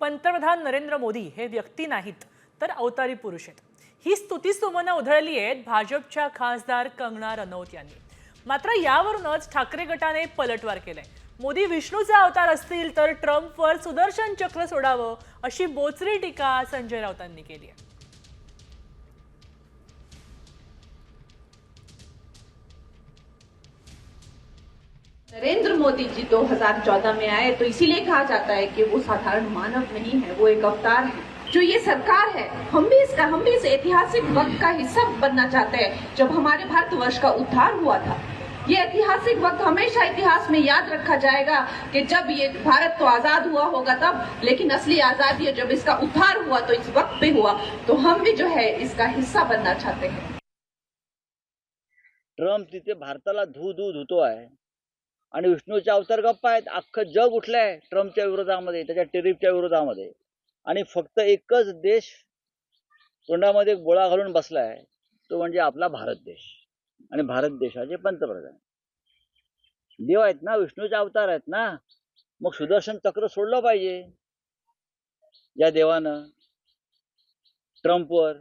पंतप्रधान नरेंद्र मोदी हे व्यक्ती नाहीत तर अवतारी पुरुष आहेत. ही स्तुतीसुमनं उधळली आहेत भाजपच्या खासदार कंगना रनौत यांनी. मात्र यावरूनच ठाकरे गटाने पलटवार केलाय. मोदी विष्णूचा अवतार असतील तर ट्रम्पवर सुदर्शन चक्र सोडावं अशी बोचरी टीका संजय राऊतांनी केली आहे. नरेंद्र मोदी जी 2014 में आए तो इसीलिए कहा जाता है कि वो साधारण मानव नहीं है, वो एक अवतार है. जो ये सरकार है, हम भी इस ऐतिहासिक वक्त का हिस्सा बनना चाहते हैं जब हमारे भारतवर्ष का उद्धार हुआ था. ये ऐतिहासिक वक्त हमेशा इतिहास में याद रखा जाएगा कि जब ये भारत तो आजाद हुआ होगा तब, लेकिन असली आजादी जब इसका उद्धार हुआ तो इस वक्त पे हुआ. तो हम भी जो है इसका हिस्सा बनना चाहते हैं. ट्रम्प तिथे भारताला धुतो आहे आणि विष्णूचे अवतार गप्पा आहेत. अख्खं जग उठलंय ट्रम्पच्या विरोधामध्ये, त्याच्या टेरिफच्या विरोधामध्ये. आणि फक्त एकच देश तोंडामध्ये गोळा घालून बसलाय, तो म्हणजे आपला भारत देश आणि भारत देशाचे पंतप्रधान. देव आहेत ना, विष्णूचे अवतार आहेत ना, मग सुदर्शन चक्र सोडलं पाहिजे. या देवानं ट्रम्पवर